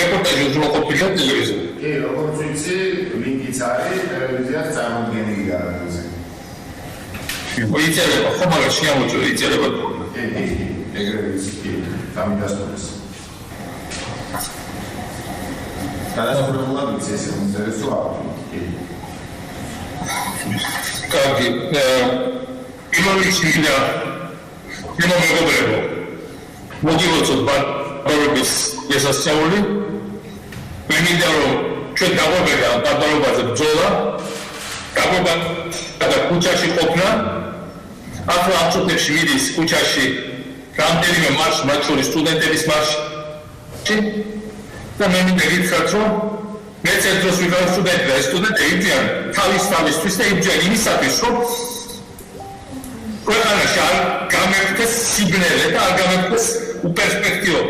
რეპორტაჟი უზრუნველყოფილია ტელევიზორზე. კი, როგორც ვიცი, ლინკიც არის ტელევიზიას წარმოდგენილი გარანტიაზე. იწერება, ხო, მაგრამ შეამოწევ, იწერება თქო. კი, ეგრევე ვიცი, გამიდასტურეს. გადასახურებულად ვიცი ეს ინტერესო აქვს. კარგი. პირველი შიგა იმო მეგობრებო. მოგილოცოთ ბარბარების ესასწაული. მე მინდა რომ ჩვენ დავაბერა ბარბარობაზე ბრძოლა. დავაბერა და ქუჩაში ყოფნა. ახლა ამ წუთებში მიდის ქუჩაში რამდენიმე მარშ, მათ შორის სტუდენტების მარში. და მე მინდა გითხრათ, რომ მეც ერთ დროს ვიყავ სტუდენტი და ეს სტუდენტები იბრძვიან თავისთვის და იბრძვიან იმისათვის, რომ ქვეყანაში არ გამეფრთხეს სიბნელე და არ გამეფრთხეს უპერსპექტივო.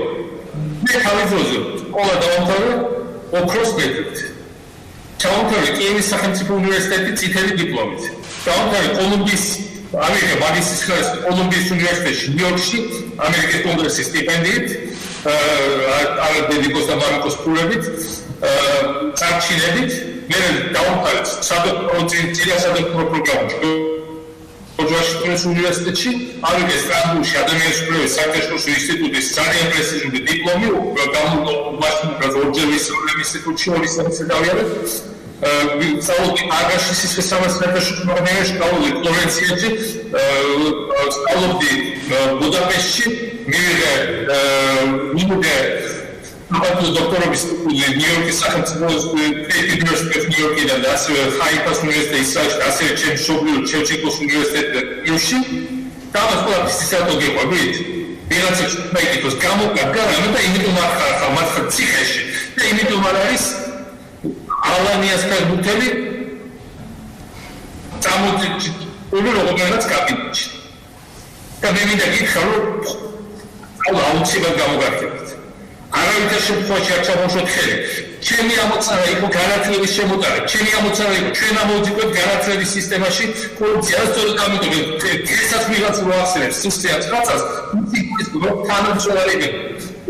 მე თავის დროზე სკოლა დავამთავრე ოქროს მედლით. ჩავამთავრე კიევის სახელმწიფო უნივერსიტეტი წითელი დიპლომით. დავამთავრე კოლუმბიის ამერიკის მაგისტრის ხარისხით კოლუმბიის უნივერსიტეტში ნიუ-იორკში ამერიკის კონგრესის სტიპენდიით არადედიკოს და მარიკოს ფულებით წარჩინებით მე დავამთავრე სადოქტორო წინასადოქტორო პროგრამაში ვაშინგტონის უნივერსიტეტში ამერიკის სტრასბურგში ადამიანის კვლევის საერთაშორისო ინსტიტუტის ძალიან პრესტიჟული დიპლომი ვაშინგტონის ორჯერ ვისწავლე ინსტიტუტში 2 წელი დავიარეთ სწავლობდი აგაში სისხლისამართლების საერთაშორისო უნივერსიტეტში სწავლობდი ფლორენციაში სწავლობდი ბუდაპეშტში მივიღე დოქტორობის სტიპენდია ნიუ-იორკის სახელმწიფო უნივერსიტეტში ნიუ-იორკიდან და ასევე ხაიფას უნივერსიტეტში ისრაელში და ასევე ჩემს მშობლიურ ჩევჩიკოს უნივერსიტეტში კიევში და ამას ყველაფერს ისწავლე გეყვებით ვიღაცა მექნიკოს გამოკარგა და იმიტომ არ ხარ მათ ციხეში და იმიტომ არ არის ალანიას ფერბუთელი წამოწი როგორღაც კაბინეტში და მე მინდა გითხრა რომ აუცილებლად გამოგართებთ არავითარ შემთხვევაში არ ჩამოშოთ ხელი. ჩემი ამოცანა იყო განათლების შემოტანა. ჩემი ამოცანა იყო ჩვენ ამოვიწყოთ განათლების სისტემაში კორუფცია. სწორედ ამიტომ ესაც ვიღაც რო ახსენებს სისტემას რაღაცას, ის რომ თანამშრომლები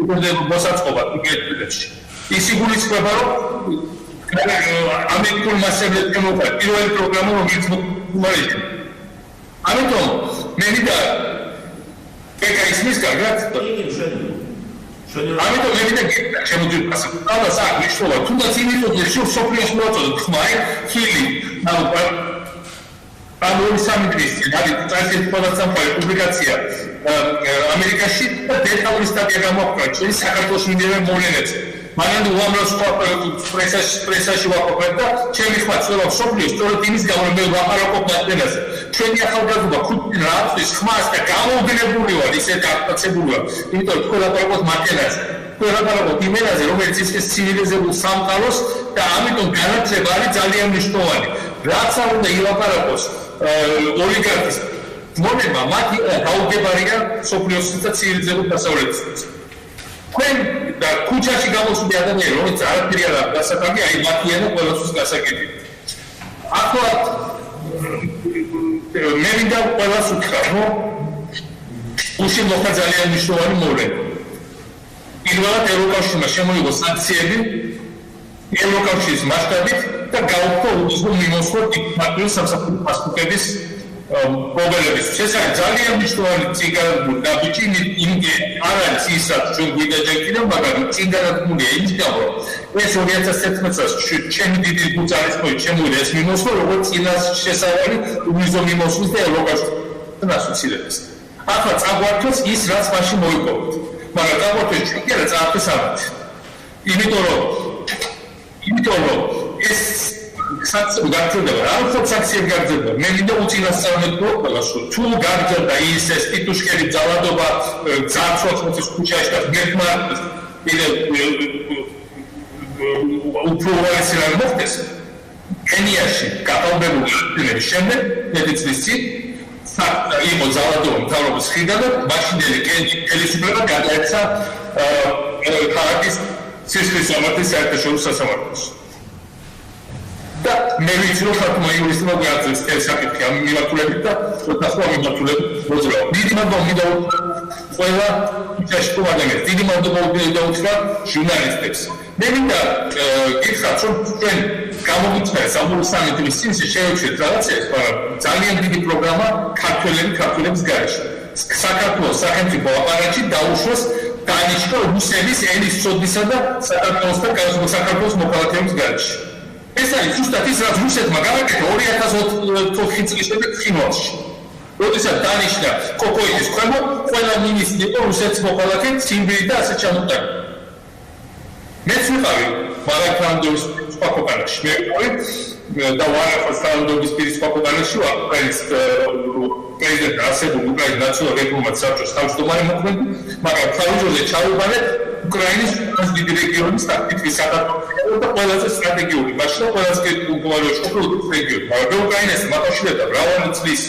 უბრალოდ მოსაწყობა ტიპებში. ის იგულისხმება რომ ამერიკულ მასშტაბით შემოყვა პირველი პროგრამა რომელიც მომარიჭა. ამიტომ მე მინდა ისმის კარგად ამიტომ მე მინდა შემოძიებას და საკ მნიშვნელობა თუნდაც იმიტომ რომ სოფლიოში მოაწოდოთ ხმაი ხილი ამ 2-3 დღის წინ არის წარსულში პოდკასტი პუბლიკაცია ამერიკაში და დეტალური სტატია გამოაქვეყნა ჩვენი საქართველოს მიმდინარე მოვლენებზე მანამდე უამრავ სხვა პრესაში ვაყოფებ და ჩემი ხმა ცდილობ სოფლიოს სწორედ იმის გამო რომ მე ვაპარაკობ მასენაზე ჩვენი ახალგაზრდა ხუთი რატყვის ხმას და გამოუგნებული ვარ ისე გაკაცებული ვარ იმიტომ რომ ვაპარაკობ მასენაზე ვაპარაკობ იმენაზე რომელიც ის ცივილიზებულ სამყაროს და ამიტომ განათლება არის ძალიან მნიშვნელოვანი რაც არ უნდა ილაპარაკოს ოლიგარქის მონება მათი გაუგებარია სოფლიოსის და ცივილიზებულ დასავლეთის თქვენ და ქუჩაში გამოსული ადამიანები რომელიც არაფერი არ აქვს გასაკეთებელი აი მათია და ყველასთვის გასაკეთებელი ახლა მე მინდა ყველას უთხრა რომ უში მოხდა ძალიან მნიშვნელოვანი მოვლენა პირველად ევროკავშირმა შემოიღო სანქციები ევროკავშირის მასშტაბით და გაუქმო უდიდესო მიმოსვლა დიპლომატიური სამსახურის პასპორტების პრობლემებისთვის. ეს არის ძალიან მნიშვნელოვანი წინგანადგმული ნაბიჯი, იმდენ არ არის ისაც ჩვენ გვინდა ჯერ მაგრამ წინგანადგმულია იმის გამო, ეს 2011 წელს ჩემი დიდი გუძარისმოი შემოვიდა ეს მიმოსვლა, როგორც წინას შესავალი უდიდესო მიმოსვლის და ევროკავშირთან ასოცირებას. ახლა წაგვართოს ის, რაც მაშინ მოიპოვეთ. მაგრამ წაგვართოს ჩვენ კი არა წაართოს ამით. იმიტომ რომ ეს საქმე გაგრძელდება, რა უფრო საქმე გაგრძელდება. მე მინდა უწინასწარმეტყო ყველას, თუ გაგრძელდა ის ტიტუშკელი ძალადობა, ძარცვაც ქუჩაში და მერტმა უფრო უარესი რა მოხდეს. კენიაში გაფორმებული ფილმების შემდეგ, ერთი წლის წინ იყო ძალადობა მთავრობის მხრიდან და მაშინდელი ხელისუფლება გადაეცა ქალაქის სისხლისამართლის საერთაშორისო სასამართლოში. და მე ვიცი რომ ხათმა იურისტმა გვაძლევს ეს საკითხი ამ მიმართულებით და სხვა მიმართულებით მოძრაობა. დიდი მადლობა მინდა ყველა ქუჩაში თუ ადამიანს დიდი მადლობა უდეუთხრა ჟურნალისტებს. მე მინდა გითხრათ, რომ ჩვენ გამოგიჩნდა საბურის სამიტის წინ შევეჩვით რაღაცებს, მაგრამ ძალიან დიდი პროგრამა ქართველების გარეშე. საქართველოს სახელმწიფო აპარატში დაუშვეს დანიშნა რუსების ენის წოდისა და საქართველოს მოქალაქეების გარეშე. ეს არის ზუსტად ის, რაც რუსეთმა გააკეთა 2004 წლის შემდეგ ფინალში. როდესაც დანიშნა კოკოიძის ქვემო, ყველა მინისტრი იყო რუსეთის მოქალაქე, ციმბირი და ასე ჩამოტარდა. მეც ვიყავი მარათონდობის სხვა ქვეყანაში. მე ვიყავი და ვარახოს თანამდებობის პირის სხვა ქვეყანაში, უკრაინის პრეზიდენტ არსებული უკრაინის ნაციონალური რესპუბლიკის საბჭოს თავმჯდომარე მოქმედი, მაგრამ თავისუფლად ჩაუყალე უკრაინის დიდი რეგიონის ტაქტიკის საქართველოს და ყველაზე სტრატეგიული, მაშინ ყველაზე კეთილმოწყობილ შეფრთხილების რეგიონი. მაგრამ უკრაინას მოკავშირეთა მრავალი წლის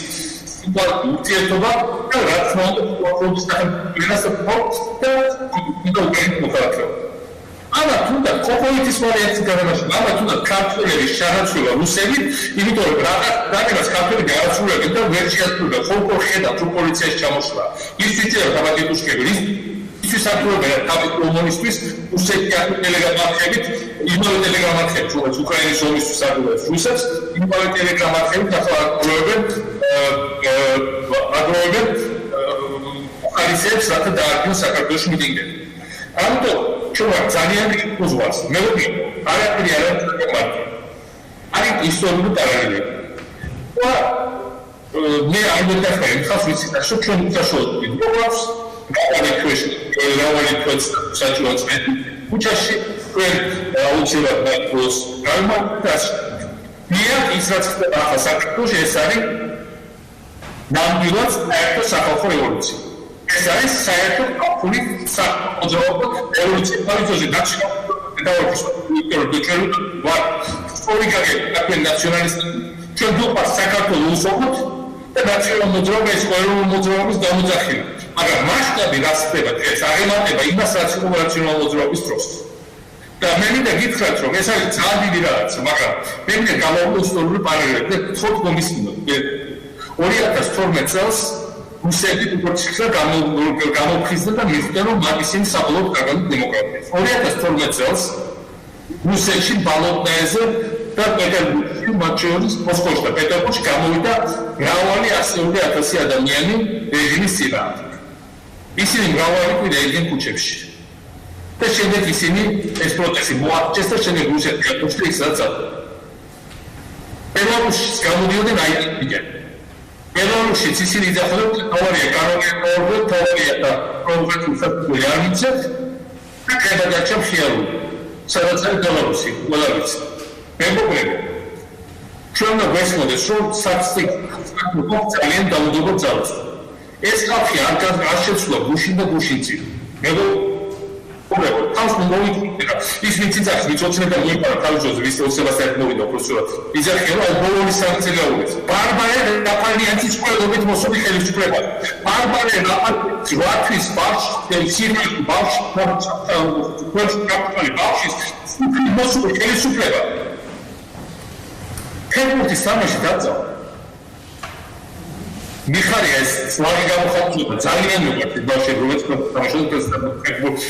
ურთიერთობა და რაც თქმა უნდა პოლიტიკის სახელმწიფოს და უკრაინის მოქალაქეობა. ამა თუნდაც კოკოიძის ვარიანტის გარემოში, ამა თუნდაც ქართველების შარაცვლა რუსებით, იმიტომ რომ რაღაცას ქართველი გააცურებენ და ვერ შეასრულებენ, ხოლმე ხედავთ რომ პოლიციაში ჩამოსვლა. ის ვიწერა თავადიკუშკები, ის აკურებენ თავის კომუნისტვის რუსეთი ტელეგრამატებით, იმავე ტელეგრამატებით, როგორც უკრაინის ომისთვის აკურებს რუსებს, იმავე ტელეგრამატებით ახლა აკურებენ ხალისებს, რათა დაარბიონ საქართველოს მიტინგები. ამიტომ ჩვენ ძალიან უზვარს. მე ვიტყვი, არაფერი არ არის მარტო. არის ისტორიული პარალელები. მე არ მეთახმე, ხალხს ვიცი და ჩვენ უშაშოთ ვიდეოს, გავალი თქვენს საჭიროებს მე. ქუჩაში ჩვენ აუცილებლად მეკოს გამართას. მია ის რაც ხდება ახლა საქართველოში ეს არის ნამდვილად საერთო სახალხო რევოლუცია. ეს არის საერთო ქართული სახელმწიფო რევოლუცია. თავისუფლად ნაციონალ ჩვენ ვარ პოლიტიკაში ნაციონალისტი ჩვენ ვიყავ საქართველოს უსოფოთ და ნაციონალურ მოძრაობის ეროვნულ მოძრაობის გამოძახილი. მაგრამ მასშტაბი რაც ხდება ეს აღემატება იმას რაც იყო ნაციონალურ მოძრაობის დროს. და მე მინდა გითხრათ რომ ეს არის ძალიან დიდი რაღაცა, მაგრამ მე მინდა გამოვიდო ისტორიული პარალელები და თქო მომისმინოთ. 2012 წელს რუსები უპროცესად გამოფხიზდა და მიხვდა რომ მათ ისინი საბოლოოდ კარგად დემოკრატია. 2012 წელს რუსეთში ბალოტნაეზე და პეტერბურგში მათ შორის მოსკოვში და პეტერბურგში გამოვიდა მრავალი ასეული ათასი ადამიანი რეჟიმის წინააღმდეგ. ისინი მრავალი კვირა იდგნენ ქუჩებში. და შემდეგ ისინი ეს პროტესტი მოახერხეს და შემდეგ რუსეთი გაკეთდა ის რაც აწევდა. ბელარუსში გამოდიოდნენ აიტიკიდან. ბელარუსში ისინი იძახდნენ თავარია კაროლინა თავარია და პროვოკაციული არ მიცეთ და გადაგაჭამ ხიარული. სადაც არის ბელარუსი, ბელარუსი. მე მოგყვება. ჩვენ გვესმოდეს რომ საქართველოს ძალიან დაუდრობო ძალას. ეს ხალხი არ შეცვლა გუშინ და გუშინწინ. მე მოგყვება. თავს მოვიწყდა. ის ვიცით ვიცოცხლე და მოიპარა თავისოზე ვის ოცებას მოვიდა პროფესორად. იძახე რომ ბოლონი სამწელაულებს. ბარბარე ნაპალიანის სკოლობით მოსული ხელისუფლება. ბარბარე ნაპალიანის რატვის ბავშვი, სირიის ბავშვი, კაპიტალი ბავშვის მოსული ხელისუფლება. ფეხბურთის თამაში დაწყო. მიხარია ეს სლავი გამოხატულება ძალიან მოგწონს ბავშვები რომელიც თამაშობს ფეხბურთს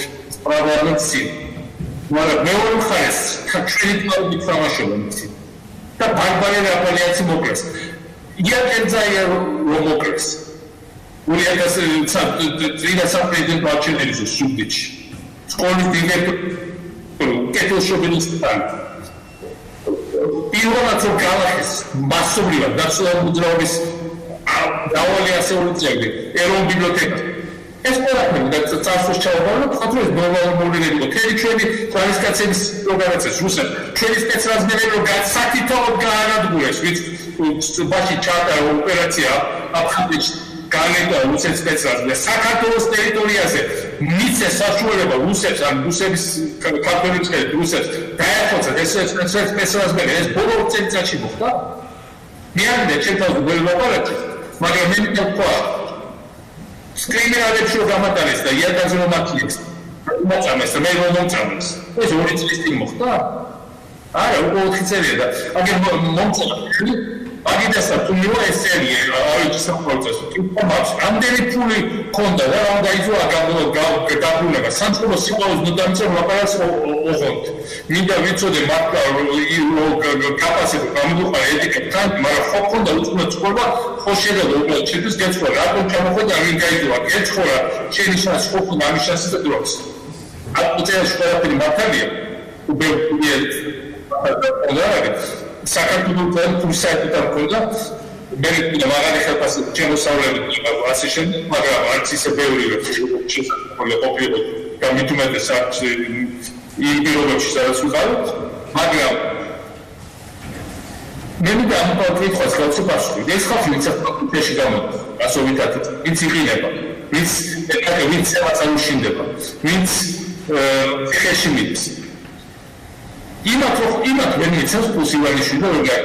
პროგრამაცი. მაგრამ მეორე მხარეს ჩვენი კლუბი თამაშობენ ისინი. და ბარბარე ნაპალიანის მოკლეს. იაკენზაია რომ მოკლეს. 2003 საპრეზიდენტო არჩევნებში სუგდიჩი. სკოლის დირექტორი კეთილშობილის თან. პირველად რომ გალახეს მასობრივად ნაციონალური მოძრაობის დავალი ასეული წევრი ეროვნულ ბიბლიოთეკას. ეს ყველაფერი და წარსულს ჩავაბაროთ, ხათროს ნორმალური იყო. თელი ჩვენი ხალისკაცების პროგრამაციის რუსეთ, ჩვენი სპეცრაზმენები რომ გასაკითხავად გაანადგურეს, ვით ბაში ჩაატარა ოპერაცია აფხაზეთში განედა რუსეთის სპეცრაზმე საქართველოს ტერიტორიაზე მიცეს საშუალება რუსებს ან რუსების ქართველებს ხელით რუსებს დაეხოცათ ეს სპეცრაზმენი ეს ბოლო წელიწადში მოხდა. მიანდა ჩემთან ვერ ვაპარაკე, მაგრამ მე მითქვა კრიმინალებში რომ გამატარეს და იაკაზე რომ აკიეს. მოწამეს და მე რომ მომწამეს. ეს 2 წლის წინ მოხდა? არა, უკვე 4 წელია და აგერ მომწამეს. მაგიდასთან თუ მივა ესერია ავიჯი საფრთხეს თუმცა რამდენი ფული ქონდა და რა დაიძვა გაგუნება სამწუხარო სიყვარულს ნოდამწერ ლაპარაკს ოღონდ მინდა ვიცოდე მართლა კაპასიტეტი გამოდუხარ ეტიკეტთან მაგრამ ხო ქონდა უწმუნო ცხოვრება ხო შეიძლება უბრალოდ ჩემთვის გეცხრა რატომ ჩამოხვედი არ ვინგაიძვა გეცხრა შენი შანსი ხო ქონდა ამის შანსი და დროის აკუცეაში ყველაფერი მართალია უბეულიეთ საქართველოს ფურსაიტი და მე მაგარი ხელფასი შემოსავლებით ასე შემდეგ მაგრამ არც ისე ბევრი შესაძლებელი ყოფილა გამიტუმეტეს არც იმ პირობებში სადაც ვიყავით მაგრამ მე მინდა ამ კითხვას გავცე პასუხი ეს ხალხი ვინც აფრიკაში გამოდის ასოვითად ვინც იყინება ვინც ემოციონალურშინდება ვინც ხეში მიდის იმათ მე მიცავს პოსიბილიში და როგორია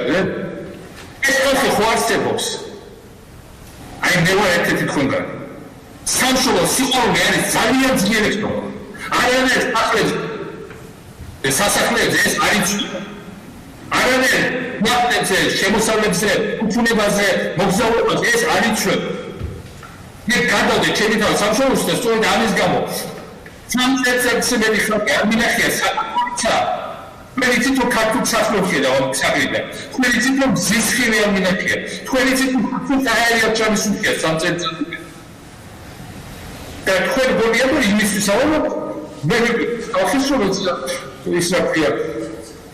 ეს ხალხი ხო არსებობს აი ნევა ერთ-ერთი თქვენგან სამშობლო სიყვარული არის ძალიან ძლიერი ხტომა არანაირ სასახლეებზე ეს არ იცვლება არანაირ ნახტებზე შემოსავლებზე უფუნებაზე მოგზაურობაზე ეს არ იცვლება მე გადავდე ჩემი თავი სამშობლოში და სწორედ ამის გამო სამწესებზე მე ხალხი არ მინახია საკუთრცა თქვენი თვითონ ქართულ სასახლეში და საქმიდან თქვენი თვითონ მზის ხილი არ მინახია თქვენი თვითონ საერთოდ ჩამისულია სამწესებზე და თქვენ გონია რომ იმისთვის ავიღოთ მე ოფიციალურად ის რა ქვია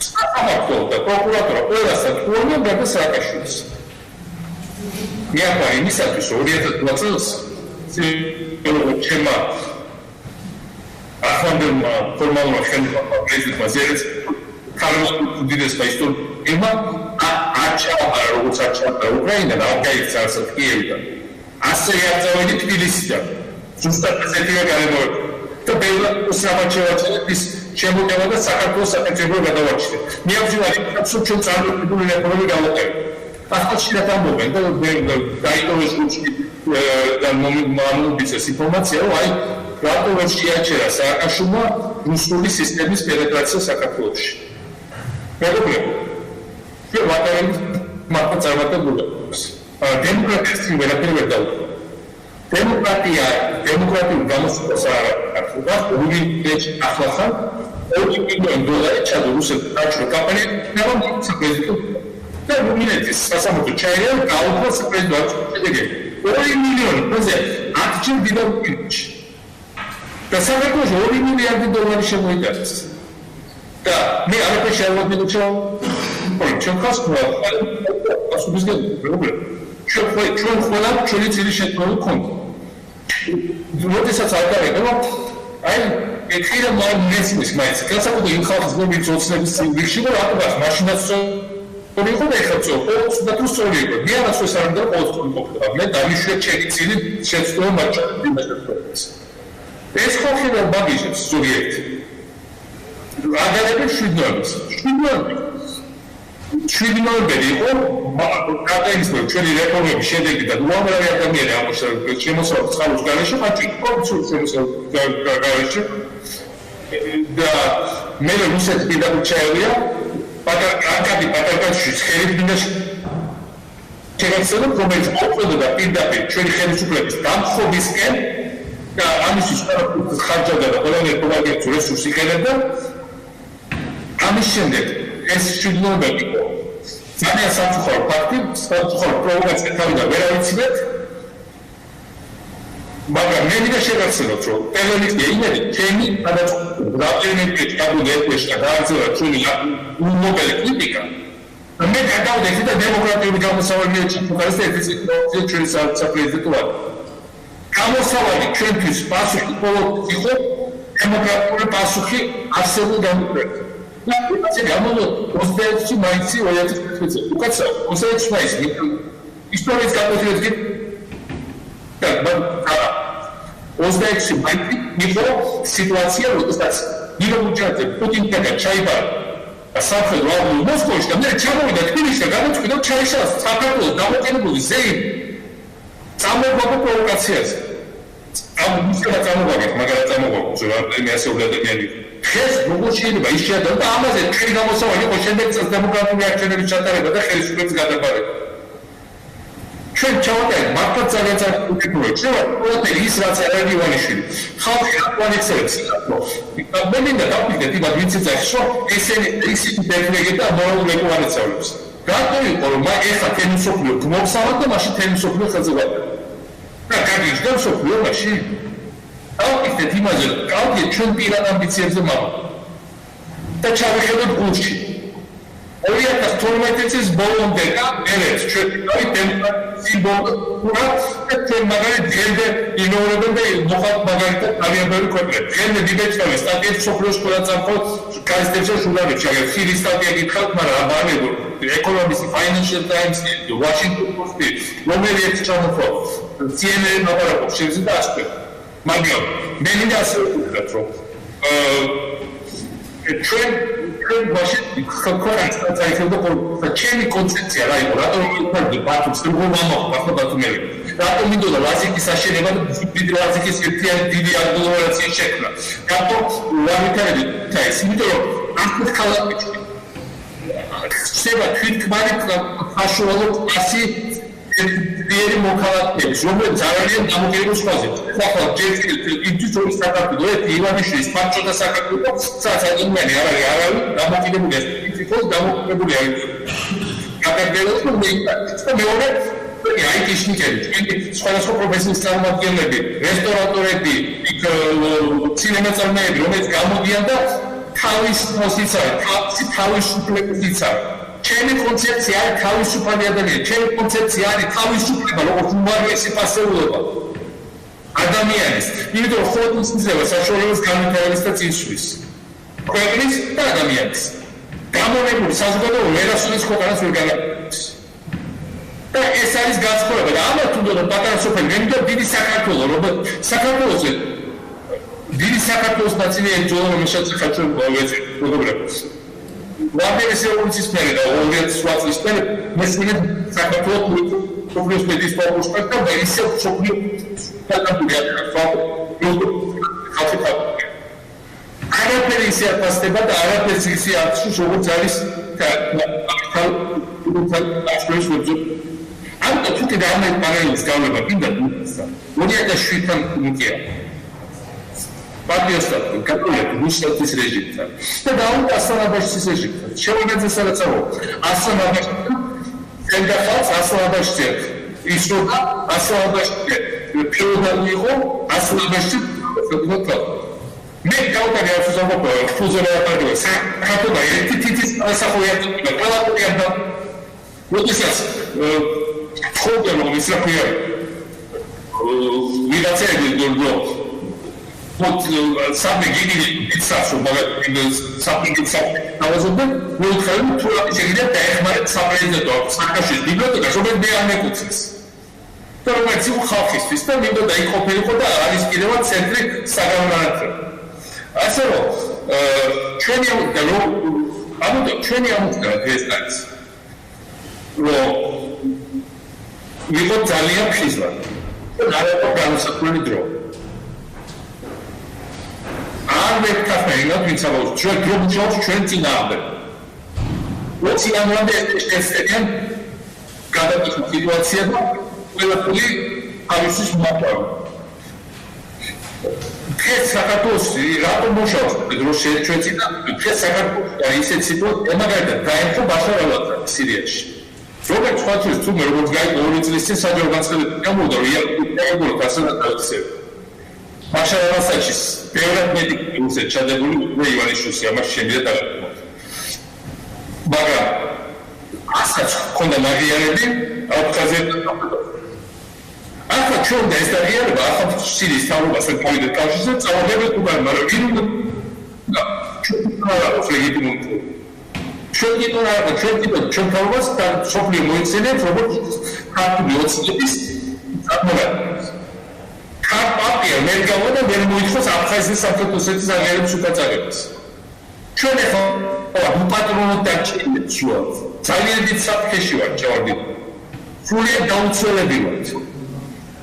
საფართო და პროკურატორა ყველასთან თქვენ და სააკაშვილს მე ახლა იმისათვის 2020 წელს ჩემმა ახალმა ფორმალურად ხელმძღვანელმა პრეზიდენტმა ზერეც ქალმოწმუდეს და ისტორიულმა აჩავა როგორც აჩავა უკრაინა და აღგაიქცა არსად კიევიდან ასე აღწევილი თბილისიდან ზუსტად ესეთია გარემოება და ბელარუსი სამაჩევაჩელის შემოწევა და საქართველოს საკუთრებულ გადავარჩინა მე ამჟამად ვფიქრობ ჩვენ წარმატებული რეფორმები გავაკეთებთ ახლა შეიძლება ამბობენ და დაიტოვეს გუშინ და მომიბიცეს ინფორმაცია რომ აი რატო ვერ შეაჩერა სააკაშვილმა რუსული სისტემის პენეტრაცია საქართველოში მეგობრებო ჩვენ ვატარებთ მართლა წარმატებულებას დემოკრატიის ვერაფერი ვერ დავუკვირდით დემოკრატიულ გამოსვლას არ ახლა რუმინეთში ახლახან $2 მილიონ ჩადო რუსეთს დაჭრა კამპანია და საპრეზიდენტო და რუმინეთის სასამართლო ჩაერევა გაუქმდა საპრეზიდენტო შედეგები $2 მილიონი პროზე 10 ჯერ დიდარ რუმინეთში და საქართველოს $2 მილიარდი შემოიტანეს და მე არაფერს არ ვაძლევ ჩვენ ხას ასუბის გეუბნები ჩვენ ყველა ჩვენი წილი შექმნილი გქონდა როდესაც არ გარეკება აი ეხირა მესმის მაინც განსაკუთრებით იმ ხალხის რომელიც ოცნების წინში იყო რატომაც მაშინაც სწორი იყო და ეხლა სწორი და თუ სწორი იყო მე არასდროს არ უნდა ყოველთვის ყოფილიყო მე დამიშვე ჩემი წილი შეცდომა მაჩვენებდი იმას ეს ხალხი და ბაგიჟებს ზოგიერთ აგარებს 7 ნოემბერი იყო კატაინსბერგ ჩვენი რეფორმების შედეგი და უამრავი ადამიანი ამოშრა შემოსავლის წყაროს გარეშე ხაჭი პროფესორ შემოსავლის გარეშე და მე რუსეთს პირდაპირ ჩაევია პატარკაშვილის ხელით შეგაცნო რომელიც მოწოდა პირდაპირ ჩვენი ხელისუფლების დამხობისკენ და ამისთვის ყველაფერს ხარჯავდა და ყველანაირ პროგრამებს რესურსს იყენებდა ამის შემდეგ ეს 7 ნოემბერი იყო ძალიან სამწუხარო ფაქტი, სამწუხარო პროვოკაცია თავიდან ვერ ავიცინეთ მაგრამ მე მინდა შეგახსენოთ რომ ტელევიზია იმედი ჩემი გადაწყვეტილებით გადაგდე ეს და გააძლიერა ჩვენი უმობელი კრიტიკა მე გადავდექი და დემოკრატიული გამოსავალი ჩიფუქარეს და ეს ჩვენი საპრეზიდენტო ვარ გამოსავალი ჩვენთვის პასუხი ყოველთვის იყო დემოკრატიული პასუხი არსებულ დამოკრებაზე და გამოვიდა 26 მაისი 2011 წელს. უკაცრავ 26 მაისი ისტორიის განმავლობაში და 26 მაისი იყო სიტუაცია, როდესაც ნიკოლაიძე პუტინთან ჩაიბარა სამხედრო არმია მოსკოვში და მე ჩამოვიდა თბილისში და გამოწვია ჩაიშალა საქართველოს დამოუკიდებლობის ზეიმი. წამოგვაქვს პროვოკაციაზე. ამ მისცემა წამოგვაქვს, მაგრამ წამოგვაქვს რა მე ასე ვდადიანი. ეს როგორ შეიძლება ის შეადო და ამაზე ჩვენი გამოსავალი იყო შემდეგ წელს დემოკრატიული არჩევნების ჩატარება და ხელისუფლების გადაბარება. ჩვენ ჩავატარეთ მართლაც ძალიან საკუთრებულო ჩვენ ის რაც არ არის ივანიშვილი ხალხი აკვალიცებს მე მინდა დავფიქრდეთ იმად ვინც ეძახის რომ ესენი ისეთი დეფლეგეთ და მორალურ ეკუალიცებს რატო იყო რომ ეხლა თემისოფლიო გმოვსავად და მაშინ თემისოფლიო ხელზე ვატარებ და გაგიჟდა მსოფლიო მაშინ დავფიქრდეთ იმაზე რომ გავდიე ჩვენ პირად ამბიციებზე მამა და ჩავიხედოთ გულში 2012 წლის ბოლომდე და ერეს ჩვენ დემოკრატიის სიმბოლო და ჩვენ მაგალითად დღემდე იმეორებენ და მოხალხ მაგალითად ძალიან ბევრი ქვეყნები დღემდე დიბეჭდავი სტატიებს სოფლიოს ყველა წამყო გაზეთებში შულავით შეგეთ ხილის სტატია გითხავთ მაგრამ აბანებო ეკონომისტი Financial Times Washington Post რომელიც ჩამოთვალ CNN აპარატო შეიძლება ასე მაგრამ მე მინდა ასე ვთქვათ რომ ჩვენ ვაშენ ხალხს აიხედა ჩემი კონცეფცია რა იყო რატომ ვიყავდი ბათუმს როგორ მომავალ ბათუმელი რატომ მინდოდა ლაზიკის აშენება და დიდი ლაზიკის ერთიანი დიდი აგლომერაციის შექმნა რატომ ვამიტარები და ეს იმიტომ რომ ახლა ქალაქებში ხდება თვითქმარი საშუალო კლასი ძლიერი მოქალაქეების რომლებიც ძალიან დამოკიდებული სხვაზე ახლა ჯერ იმის რომ საქართველოს ერთი ივანიშვილის პარჩოდა საქართველოს სადაც ადამიანი არ არის დამოკიდებული ის დამოკიდებული არის კაპიტალიზმის და მეორე აიტიშნიკები სხვადასხვა პროფესიის წარმომადგენლები რესტორატორები ცინემაწარმოები რომელიც გამოდიან და თავის პოზიციაზე თავისუფლების ჩემი კონცეფცია არის თავისუფალი ადამიანი, ჩემი კონცეფცია არის თავისუფლება, როგორც უმაღლესი პასეულობა ადამიანის. იმიტომ რომ ხოთის იძლევა საშუალებას განვითარების და წინსვლის. ქვეყნის და ადამიანის. გამონებული საზოგადოება ვერასოდეს ქვეყანას ვერ განაპირობებს. და ეს არის განსხვავება და ამათ უნდა რომ პატარა სოფელი, მე მინდა დიდი საქართველო, რომ საქართველოზე დიდი საქართველოს ნაწილი ეძოლა რომ შეცახა ჩვენ ვეძებთ მეგობრებს. ვაგნერის რევოლუციის მერე და 2008 წლის მერე მესმენე საქართველოს სოფლიოს მედიის პოპულარობა და ისე სოფლიო საკუთრებია არაფერი ისე აფასდება და არაფერი ისე აღშუს როგორც არის ამიტომ თუკი და ამ პარალელის გავება კიდე 2007-დან მიტია პარტიასთან კატოლიკ რუსეთის რეჟიმთან და დაუდგა ასლანაბაშის რეჟიმთან. შევინაძე სარაცავო ასლანაბაშთან ენდახალს ასლანაბაშზე ის რომ ასლანაბაშზე ფეოდალი იყო ასლანაბაში ფეოდალი. მე გავუტანე ამ საზოგადოებას ფუზერა პარტია საქართველოს ერთი თითის ასახოიათი ყველაფერი და როდესაც ხოდენ რომ ის რა ქვია ვიღაცები What something giving itself, something თავაზობდა მოუთხოვნ თუ რა შეიძლება დაეხმაროთ საპრეზიდენტო საკავშირის ბიბლიოთეკას რომელიც მე არ მეკუთვნის. და რომელიც იყო ხალხისთვის და მინდა დაიყოფილიყო და არის კიდევაც ცენტრი საგანმანათლებლო. ასე რომ ჩვენი ამოდგა ეს არის. რომ იყო ძალიან ფიზლა. და არა განსაკუთრებული დრო. არ მეკითხა ვინც ამბობს ჩვენ გრუპჩობს ჩვენ წინააღმდეგ. როცა ამბობენ ესწრებიან გადაკითხვის სიტუაცია და ყველაფერი არის მოყვა. ეს საქართველოს რატომ მოშავს დროს ჩვენ წინა ეს საქართველოს ისეთ სიტუაცია მაგალითად დაემთხვა ბაშარ ალ-ასადი სირიაში. როგორც ხალხის თუ როგორც გაიგო 2 წლის წინ საჯარო განცხადება გამოვიდა რომ იაკობ გასანათლებლად ბაშარ ალ-ასადის ბევრად მეტი რუსეთ ჩადებული ივანიშვილს ამას შემიძლია დაგაკეთოს. მაგრამ ასაც ქონდა მაგიარები აფხაზეთთან. ახლა ჩვენ და ეს დაგიარება ახლა სირიის თავრობას ერთმანეთთან კავშირზე წავედებთ უკან, მაგრამ ვინ უნდა ჩვენ თავრობას და სოფლიო მოიცნეთ როგორც ქართული ოცნების წარმომადგენლებს. პარტია ვერ გავოდა ვერ მოითხოვს აფხაზეთის სამხედრო სეცის აღიარების უკაცარებას. ჩვენ ახლა უპატრონოდ დარჩენილ შუად ძალიან დიდ საფრთხეში ვართ ჩავარდით. სრულიად დაუცველები ვართ.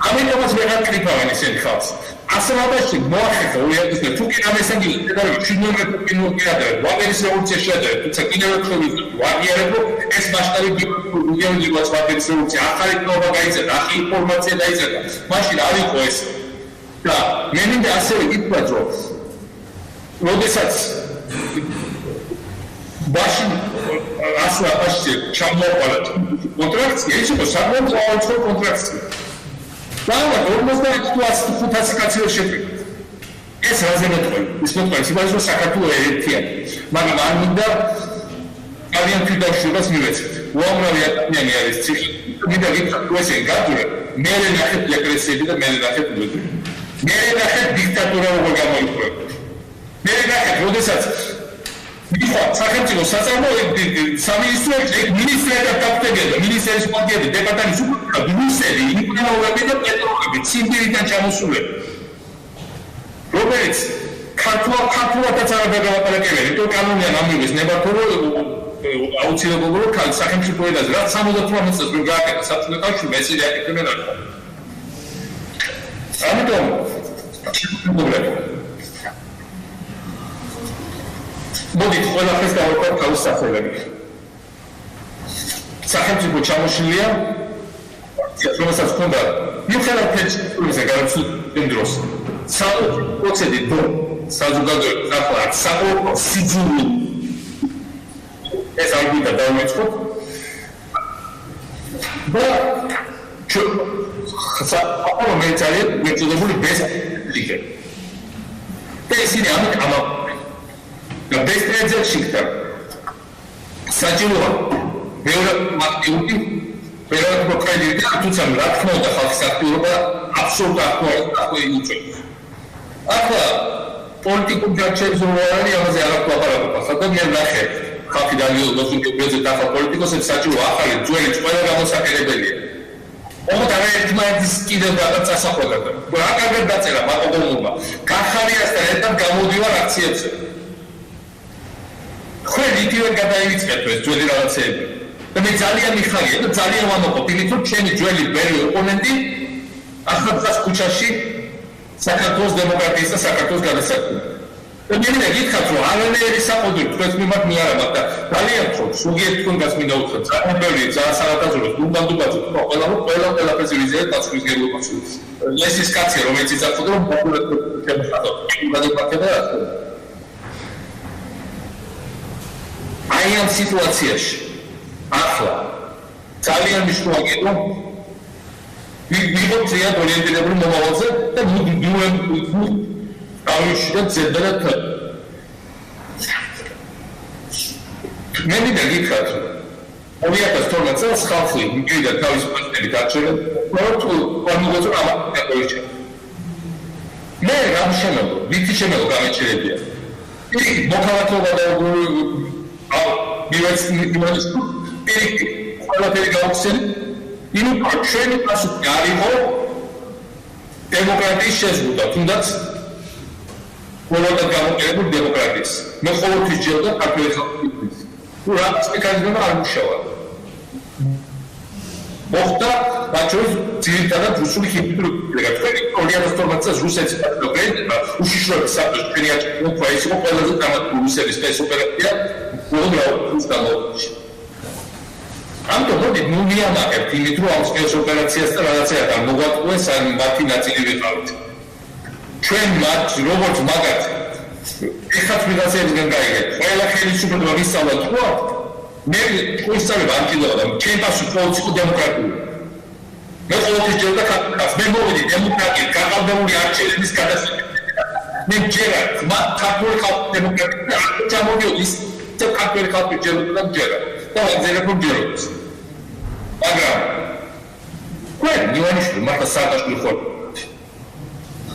ამიტომაც ვეღარ კრიფავენ ისინი ხალხს. ასამაბაში მოახერხა 2000 თუ კი რამესანგი ფედერალური შინომრე ფინანსია ვაგერის რევოლუცია შეადარა თუმცა კიდევ ერთხელ ვაგიერებო ეს მასშტაბი გიგანტურია ვაგერის რევოლუცია ახალი თაობა გაიწერა ახალი ინფორმაცია დაიწერა მაშინ არ იყო ეს და მე მინდა ასევე ითქვა რომ როდესაც მაშინ ასლაბაში ჩამოყარა კონტრაქცია ის იყო საკმაოდ მრავალწლოვანი კონტრაქცია და 45 კაცი შეფიქრა. ეს რაზე მეტყვი? ის მეტყვი ის რომ საქართველოს ერთიანი. მაგრამ არ მინდა ძალიან თვითდაშვებას მივეცეთ. უამრავი ადამიანი არის ციხე. მინდა გითხრათ თუ ესე გადურა, მე ნახეთ ეკლესიები და მე ნახეთ უბედური. მე ნახეთ დიქტატურა როგორ გამოიწვია. მე ნახეთ, როდესაც სახელმწიფო საწარმოები სამინისტროებში მინისტრები დაფტებიან და მინისტრის პარტიები დეპარტამენტის უკუპრა ბიუსები ინფრასტრუქტურები და პეტროლები ციმბირიდან ჩამოსულები რომელიც ქართულადაც არ გადავაპარაკებენ იმიტომ კანონია ამივეს ნებართვრო აუცილებლობა რომ სახელმწიფო ენაზე რაც 78 წელს ვერ გააკეთა საბჭოთა კავშირმა ესე დააკეთებენ არ ამიტომ მოდით ყველაფერს დავაკავოთ თავის სახელები. სახელმწიფო ჩამოშლილია, რომელსაც ჰქონდა მიუხედავად ფედერალიზმზე გადაცვლილ დროს, საოცრად საზოგადოების ახლა საყოველთაო სიძულვი ეს არ გინდა დავიწყოთ და საყოველთაო მეცალია მეწოდებული ბესტლიგა და ისინი ამით და ბესტრეძე შიქთა საჭიროა მეორე მარტივი პირველად მოკრედიტი თუმცა რა თქმა უნდა ხალხის აქტიურობა აბსოლუტურად აქტუალურია ახლა პოლიტიკურ ჯარჩევს რო არ არის ამაზე არ ვაპარაკობ ხალხთან მე ნახე ხალხი დალიოდოს ახლა პოლიტიკოსებს საჭირო ახალი ძველი ყველა გამოსაკერებელია ოღონდ ერთმანეთის კიდევ რაღაც ასახველებდა რა კარგად დაწერა მაკედონურმა გახარიასთან ერთად გამოდივარ აქციებზე ხელი იგივე გადაივიწყეთ ეს ძველი რაღაცეები და მე ძალიან მიხარია და ძალიან ვამაყობ იმით რომ ჩემი ძველი ბერი ოპონენტი ახლა დღეს ქუჩაში საქართველოს დემოკრატიის და საქართველოს გადასახადი და მე მინდა გითხრათ რომ არანაირი საყოდრი თქვენს მიმართ მე არ ამაყ და ძალიან ხო ზოგიერთ თქვენგანს მინდა უთხრა ძალიან ბევრი ძალიან სარადაზრო დუმბანდუბაძე ყველაფერზე ვიზიარებ პასუხისმგებლობას ეს ის კაცია რომელიც იცავდა რომ პოპულარული აი ამ სიტუაციაში ახლა ძალიან მნიშვნელოვანია რომ ვიღოთ ზიანად ორიენტირებული მომავალზე და ავიშიდეთ ზედმეტად მე მინდა გითხრათ 2012 წელს ხალხი მიგიდა თავის პარტნიორით არჩევენ თუ პარმოგოწო ამაკეთებია მე რამ შემოგო ვითი შემოგო გამეჩერებია იქ მოქალაქეობა და მივეცნიერებს პირიქით ყველაფერი გავხსენ იმიტომ რომ ჩვენი პასუხი არ იყო დემოკრატიის შეზღუდვა თუნდაც ყველგან გამოკერებული დემოკრატიის მე ყოველთვის ჯერდა ქართული ხალხის თუ რაღაც მექანიზმი არ მუშაობა მოხდა ბაჩოვის ძირითადად რუსული ჰიბრიდული თქვენი 2012 წელს რუსეთის პრეზიდენტმა უშიშროების საფრთხე ჩვენი აჭირვა ის იყო ყველაზე დამატებული რუსების სპეცოპერაცია რუსეთის გამოყენებაში. ამიტომ მოდით მივიამაყებთ იმით რომ ამ სპეცოპერაციას და რაღაცეებთან მოგვაწყვეს ან მათი ნაწილი ვიყავით. ჩვენ მათ როგორც მაგათ ეხაც ვიღაცებისგან გაიგეთ ყველა ხელისუფლება ვისწავლოთ ხო მე ვისწავლებ ამ კიდევ და ჩემ პასუხი ყოველთვის იყო დემოკრატიული მე ყოველთვის ჯერდა ქართულს მე მოვიდი დემოკრატიის გაყალბებული არჩევნების გადასახადად მე ჯერა მათ ქართული ხალხი დემოკრატია არ ჩამოდიოდი ის ქართული ხალხი ჯერა და ვაძერებო ჯეროს მაგრამ ყველ ივანიშვილი მართლა სააკაშვილი ხო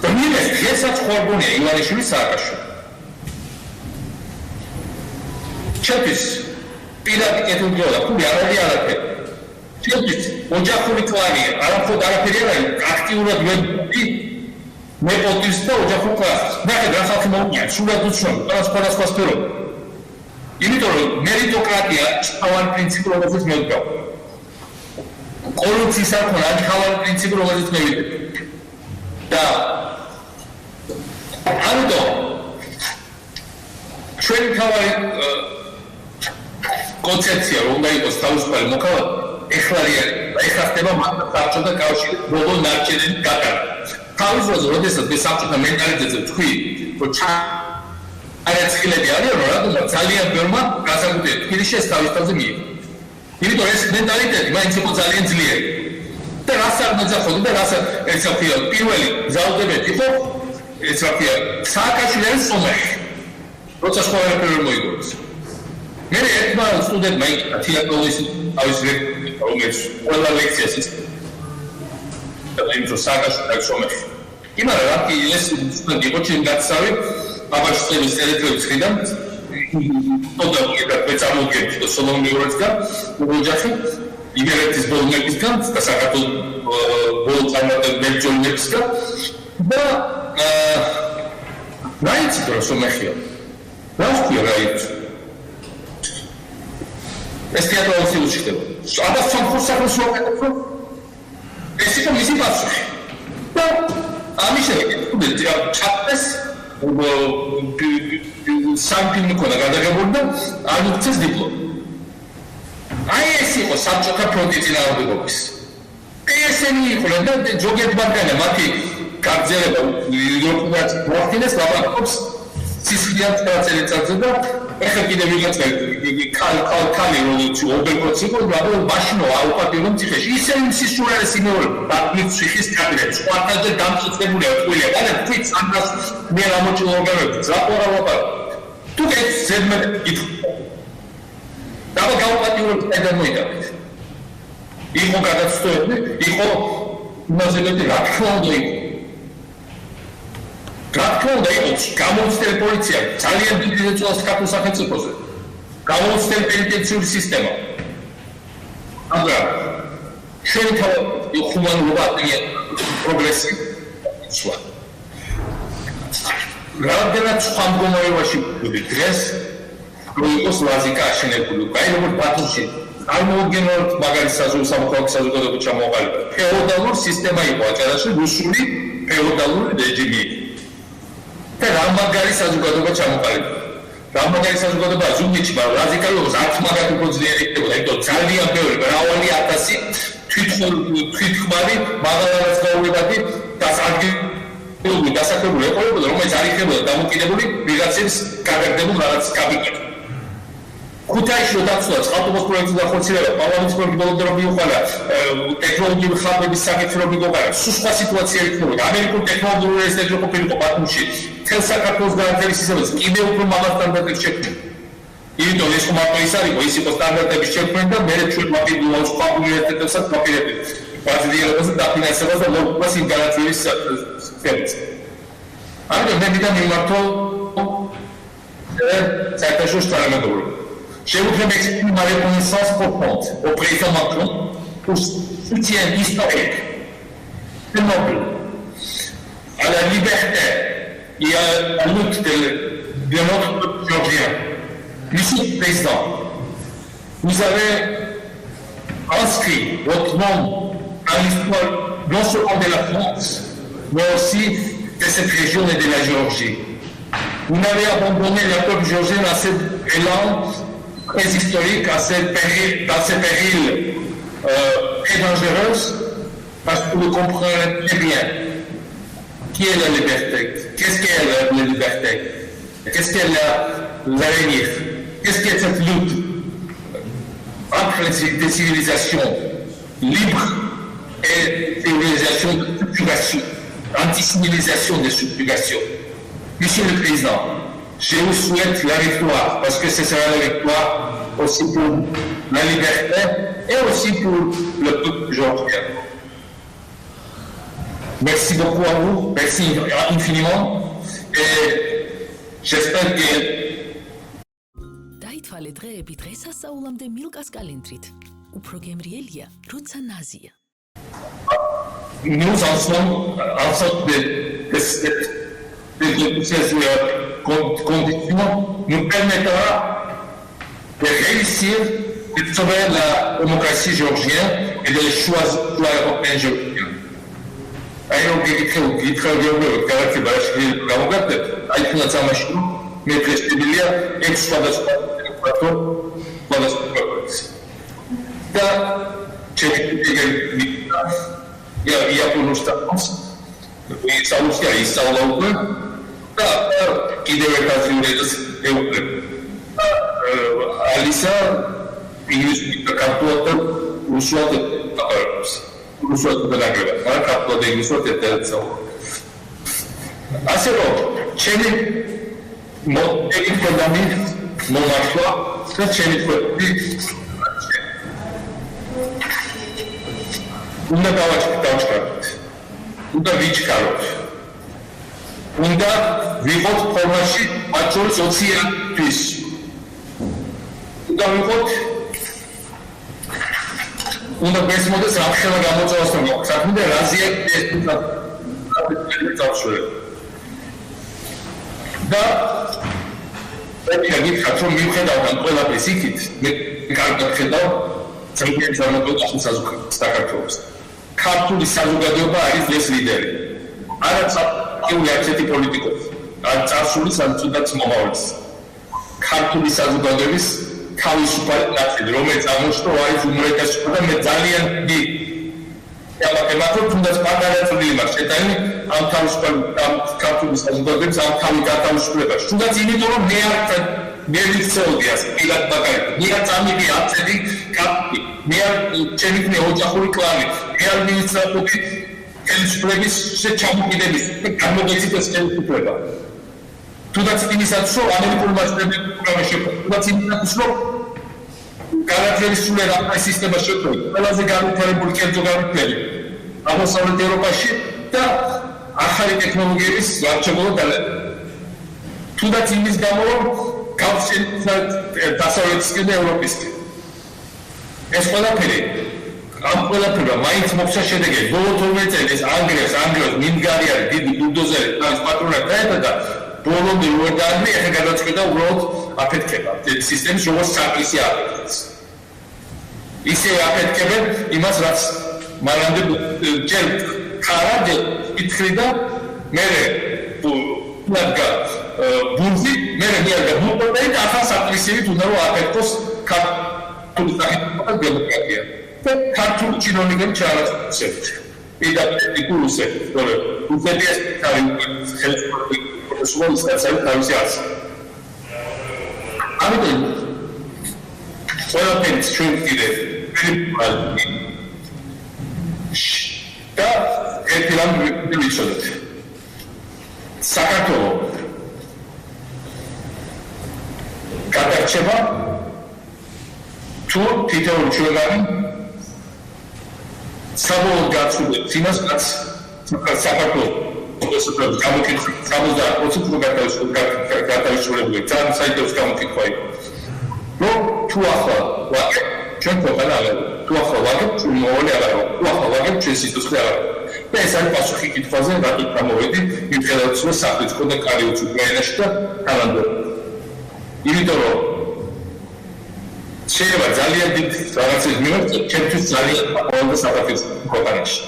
და მივეს დღესაც ხორბონია ივანიშვილი სააკაშვილი ჩემთვის პირადი კეთილდღეობა და ფული არ არის არაფერი ჩემთვის ოჯახური კლანია არაფერ არაფერი არ არის აქტიურად მე პოტის და ოჯახურ კლანს ნახეთ რა ხალხი მოუწია სულად უცნობი სხვადასხვა სფეროები იმიტომ რომ მერიტოკრატია თავად პრინციპი რომელზეც მე ვდგავ კორუფციის არ ქონა თავად პრინციპი რომელზეც მე ვიდებ და ამიტომ ჩვენი თავი კონცეფცია რომ უნდა იყოს თავისუფალი მოქალაქე ეხლა ხდება საბჭოთა კავშირის ბოლო ნარჩენები გატანა. თავისუფალ როდესაც მე საბჭოთა მენტალიტეტზე ვთქვი, რომ არაცხილები არიან, რომ რადგან ძალიან ბევრმა განსაკუთრებით თბილისში ეს თავის თავზე მიიღო. იმიტომ ეს მენტალიტეტი მაინც იყო ძალიან ძლიერი. და რას არ მოძახოდი და რას ეს ახია პირველი ძალდებეთ იყო ეს ახია სააკაშვილის სომეხი. როცა სხვა ეროვნულ მოიგონეს. მე ერთმა სტუდენტმა იქა თეატრონის თავის რომელიც ყველა ლექციას ის და იმის სააკაშვილის სომეხი. იმარა რა კი ეს სტუდენტი იყო ჩემ გაცავი აბაშწების ელექტრონის ხრიდან თოდა მე წარმოგიდგენთ და სოლომეურაცგან უოჯახი იმერეთის ბოლომებისგან და საქართველოს ბოლო წარმატებებისგან და რაიცი რო სომეხია რა ვქია რაიცი ეს თეატრალს უშიშდება აბა სამხურ სახელს ვაკეთებ ეს იყო მისი პასუხი და ამის შემდეგ ჩატეს სამფილმი ქონა გადაგებული და არ მოგცეს დიპლომი. აი ეს იყო საბჭოთა ფრონტის წინააღმდეგობის. ესენი იყვნენ და ზოგიერთ მათგანმა მათი გაგზავნება იოპონიაც მოახდინეს ლაპარაკობს სისხლიან წელიწადზე და ეხლა კიდე ვიღაცა ქალი როლიც ობერკოც იყო და მაშინო აუპატიო მციხეში ისინი სისულელეს იმეორებ ბაგმის ციხის კაბინეტს ყვართაზე დამწუწებულია თქვია და თქვით სანდას მე რა მოჭილობებთ ზაპორა ლაპარაკ თუ ეს ზედმე და გაუპატიო და მოიგავთ იყო გადაცდოები იყო იმაზეები რა თქმა უნდა იყო გაქონდა იყოს გამოცდილი პოლიცია ძალიან დიდი ეწოლა საქართველოს სახელმწიფოზე გამოცდილი პენიტენციური სისტემა მაგრამ შენ თავი ხუმანობა პროგრესი სხვა რამდენად სხვა მდგომარეობაში დღეს რომ იყოს ლაზიკა აშენებული აი როგორც ბათუმში წარმოუდგენლად მაგარი სამოქალაქო საზოგადოება ჩამოყალიბდა ფეოდალური სისტემა იყო აჭარაში რუსული ფეოდალური რეჟიმი და რამაგარი საზოგადოება ჩამოყალიბდა. რამაგარი საზოგადოება ზუგდიდში, მაგრამ რადიკალურს არც მაგარი უფრო ძლიერი იქნებოდა, იმიტომ ძალიან ბევრი, მრავალი ათასი თვითხმარი, მაღალადაც გაულებადი დასაქმებული ეყოლებოდა, რომელიც არ იქნებოდა დამოკიდებული ვიღაცის გადაგდებულ რაღაც კაპიტალზე. ქუთაისში დაცვა წყალტუბოს პროექტის დახორციელება, პარლამენტის პროგრამები მიუყვანა, ტექნოლოგიური ხარბების საკითხი მიუყვანა, სხვა სიტუაცია იქნებოდა. ამერიკულ ტექნოლოგიურ უნივერსიტეტში ყოფილიყო ბათუმში, თელ საქართველოს განათლების სისტემას კიდევ უფრო მაღალ სტანდარტებს შექმნა. იმიტომ ეს მარტო ის არ იყო, ის იყო სტანდარტების შექმნა და მე ჩვენ მოგიძულავ სხვა უნივერსიტეტებსაც მოპირებდი. ბაზილიანობას დაფინანსებას და ლოგობას იმ განათლების სისტემას. ამიტომ მე მითხა მიმართო საერთაშორისო თანამედროვე Je voudrais m'exprimer ma reconnaissance profonde au président Macron pour son soutien historique, très noble, à la liberté et à la lutte de notre peuple géorgien. Monsieur le Président, vous avez inscrit votre nom à l'histoire non seulement de la France, mais aussi de cette région et de la Géorgie. Vous n'avez abandonné le peuple géorgien à cet élan très historique dans ces périls très dangereux, parce que vous comprenez très bien qui est la liberté, qu'est-ce qu'est la liberté, qu'est-ce qu'est l'avenir, qu'est-ce qu'est cette lutte entre des civilisations libres et civilisations de subjugation, anti-civilisation de subjugation. Monsieur le Président, je vous souhaite la victoire, parce que ce sera la victoire aussi pour la liberté et aussi pour le peuple géorgien. Merci beaucoup à vous, merci infiniment, et j'espère que... დაითვალე დღეები დღესასწაულამდე მილკას კალენდრით. უფრო გემრიელია, როცა ნაზია. Nous en sommes en sorte de ces conditions nous permettra de réussir de sauver la démocratie géorgienne et de choisir la européenne géorgienne. აი რომ გითხრა გეუბნებოდ გადაცემა რაში გამოგაგდეთ, აი თუნდაც ამაში რომ მე დღესდღეობილია 6 სხვადასხვა და ჩემი იაპონურ სტაფს ისწავლა უკვე და კიდევ ერთ აზრიურებას ეუბნებ. ალისა ინგლისურად და ქართულად და რუსულად აკეთებს. რუსულად და ნაკლებად, მაგრამ ქართულად და ინგლისურად ერთად სწავლა. ასე რომ ჩემი მოდელი მომართვა და ჩემი ხვები უნდა დავაჩქაროთ. უნდა ვიჩქაროთ. უნდა ვიყოთ ფორმაში მათ შორის 20-თვის. უნდა ვიყოთ უნდა გესმოდეს რა ხელა გამოწვევას რომ საქმე და რაზეა ეს წავშურე. და გითხრათ რომ მიუხედავად ყველაფრის იქით მე კარგად ხედავ ძალიან წარმატებულ საქართველოს. ქართული საზოგადოება არის ეს ლიდერი. არც აკიული არცეთი პოლიტიკოსი, არც წარსული სამწუდაც მომავლის. ქართული საზოგადოების თავისუფალი ნაწილი, რომელიც აღმოჩნდა არის უმრავლესი და მე ძალიან დიდი ამათემატიკა თუნდაც პატარა წვლილი მაქვს შეტანილი ამ თავისუფალი ქართული საზოგადოების ამ თავი გათავისუფლებაში. თუნდაც იმიტომ რომ მე ვიცოდი ასე პირად მაგალითად, მე წამიდი აცედი კაპი, მე ჩემი ოჯახური კლანი, მე ადმინისტრატიული ხელისუფლების ჩამოკიდების გამოგეცით ეს ხელისუფლება. თუნდაც იმისაც რომ ამერიკულ მასშტაბებში პროგრამა შექმნა, თუნდაც იმისაც რომ განათლების სულერა სისტემა შექმნა, ყველაზე განვითარებული კერძო განვითარებული აღმოსავლეთ ევროპაში და ახალი ტექნოლოგიების გარჩევაო დალევა. თუნდაც იმის გამო რომ გავშენდა დასავლეთისკენ და ევროპისკენ. ეს ყველაფერი ამ ყველაფერმა მაინც მოხდა შედეგი. ბოლო 12 წელს ანგლიას მინგარიანი დიდი ბულდოზერი თავის პატრონად დაედა და ბოლომდე ვერ დაადგინა, ეხლა გადაწყვეტა უბრალოდ აფეთქება სისტემის როგორც საკრისი აფეთქებს. ისე აფეთქებენ იმას რაც მანამდე ჯერ ხარად ითხრიდა და მე ნაგა ბურზი მე მიადგა ბურზი და ახლა საკრისივით უნდა რომ აფეთქოს ქართული სახელმწიფო დემოკრატია. და ქართული ჩინოვნიკები ჩაარაცებთ. პირდაპირ რუსეთს, თორემ რუსეთის ხელისუფლების პროფესიონალის კაცები თავისი არს. ამიტომ ყველაფერი ჩვენ კიდევ და ერთი რამ ვიცოდეთ. საქართველო გადარჩება თუ თითოეული ჩვენი საბოლოოდ გაცვლით იმას რაც საქართველოს გამოკითხვა 70% გათავისუფლებული ძალიან საინტერესო გამოკითხვა იყო. რომ თუ ახლა ვაკეთ ჩვენ ქვეყანა აღარ თუ ახლა ვაკეთ ჩვენ მოვალე აღარ თუ ახლა ვაკეთ ჩვენ სიცოცხლე აღარ და ეს არის პასუხი კითხვაზე რატო გამოვედი მიუხედავად რომ საფრთხე ხონდა კარიოც უკრაინაში და თანამდებობა. იმიტომ რომ შეიძლება ძალიან დიდ რაღაცებს მივიღოთ, ჩემთვის ძალიან ყოველდღე საფრთხის ქვეყანაში.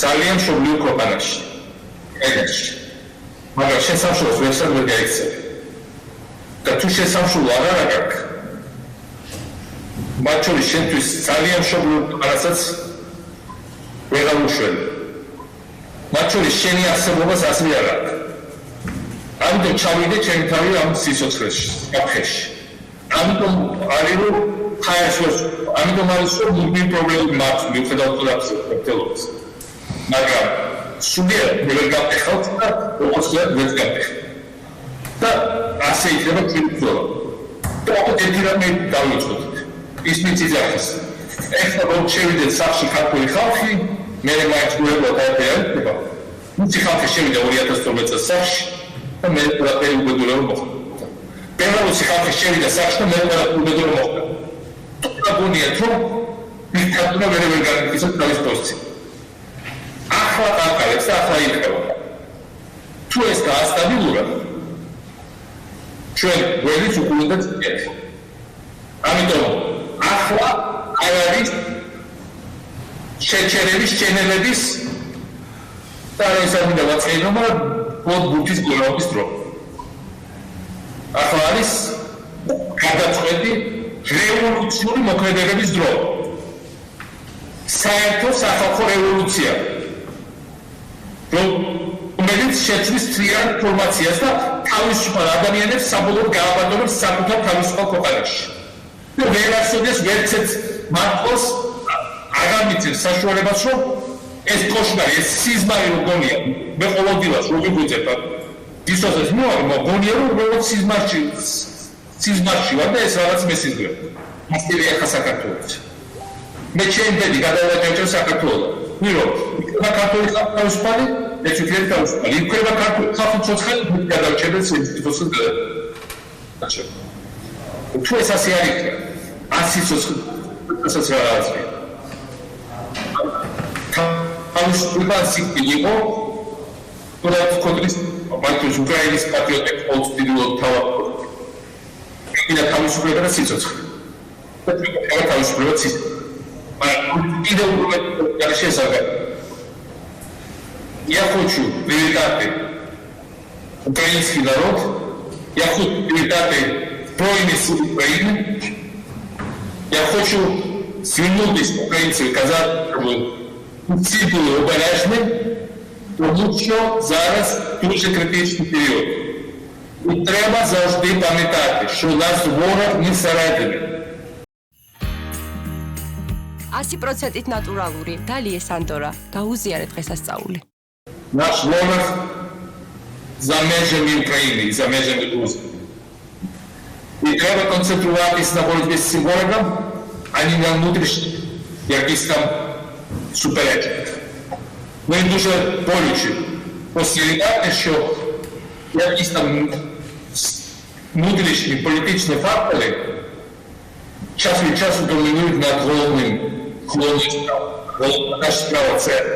ძალიან მშობლიურ ქვეყანაში. ენაში. მაგრამ შესამშროს ვერსად ვერ გაიქცევ. და თუ შესამშროლო აღარ აქვს, მათ შორის შენთვის ძალიან მშობლიურ ქვეყანასაც ვეღარ უშველი. მათ შორის შენი არსებობას ასმი არ აქვს. ამიტომ ჩავიდე ჩემი თავი ამ სიცოცხლეში, კაფეში. ამიტომ არის რომ ხაერს ამიტომ არის რომ მუდმივი პრობლემები მაქვს მიუხედავად ყველაფრის. მაგრამ სულიერ ვერ გავეხავთ და როგორც ვერ გავეხავთ. და ასე იქნება ჩვენი და ერთი რამე დავიწყოთ. ის მიწიზახის. ეხლა რომ შევიდეთ სახში ქართული ხალხი, მე მაინც გვერდო დაერქვა. მიწი ხალხი შევიდა 2012 წელს სახში და მე ყველაფერი უბედურა რომ მოხდა. ბელარუსი ხალხი შევიდა სახში და მე უბედურა მოხდა. გონიათ რომ დიქტატურა ვერ გაიქცეთ თავის პოსტზე. ახლა აკალებს და ახლა იქნება. თუ ეს გაასტაბილურა ჩვენ გვერდით უკვე უნდა წიეთ. ამიტომ ახლა არ არის შეჩერების ჩენელების და ეს არ მინდა ვაწყენო, მაგრამ ბურთის გოლაობის დრო. ახლა არის გადაწყვეტი რევოლუციური მოქმედებების დრო. საერთო სახალხო რევოლუცია. რომელიც შეცვლის თლიან ფორმაციას და თავისუფალ ადამიანებს საბოლოოდ გააბატონებს საკუთარ თავისუფალ ქვეყანაში. და ვერ არსებობს ვერცერთ მართლს აღარ მიცემს საშუალებას, რომ ეს კოშმარი, ეს სიზმარი როგორია, მე ყოველდღიურად რო ვიგვიწევ ისოდეს მოგონია, რომ უბრალოდ სიზმარში ვარ და ეს რაღაც მესიზმრე. მასტერია ხა საქართველოს. მე ჩემი ბედი გადავაჭერჭე საქართველოს. მირო, იქნება ქართული თავისუფალი, ეს უკეთ თავისუფალი. იქნება ქართული ხალხი ცოცხალი გადავჭერდეთ სიტუაციას და. აჩა. თუ ეს ასე არ იქნება, ასი ცოცხალი რაღაცა. თავისუფლებას იყო თუნდაც კონტრის მარტოს უკრაინის პატრიოტებს ყოველწლიურად თავად იქნა თავისუფლება და სიცოცხლე. და თავისუფლება სიცოცხლე. მაგრამ კიდევ უფრო შეიძლება. Я хочу привітати український народ, я хочу привітати Збройні Сили України, я хочу звернутися українців і казати, щоб всі були обережні, тому що зараз дуже критичний період. І треба завжди пам'ятати, що у нас ворог не всередині. 100% натурალური. Далее Сандора, გაუზიარეთ დღესასწაული. Наш ворог за межами України, за межами Грузії. І треба концентруватись на боротьбі з цим ворогом, а не на внутрішніх якісь там суперечках. Ми дуже болюче спостерігати, що якісь там внутрішні політичні фактори час від часу домінують над головною справою. Головна наша справа – це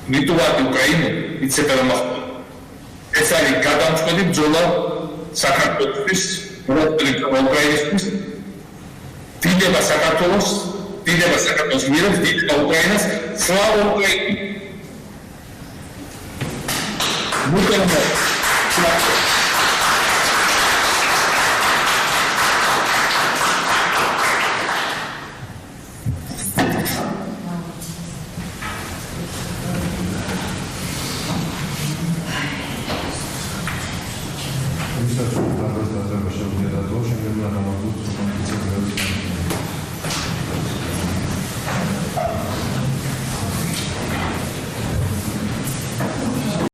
врятувати Україну і це перемогти. Це гадамчкоді бджола საქართველოს українських. Დიდება საქართველოს, დიდება საქართველოს მიერებს, დიდება უკრაინას, სლავა უკრაინი.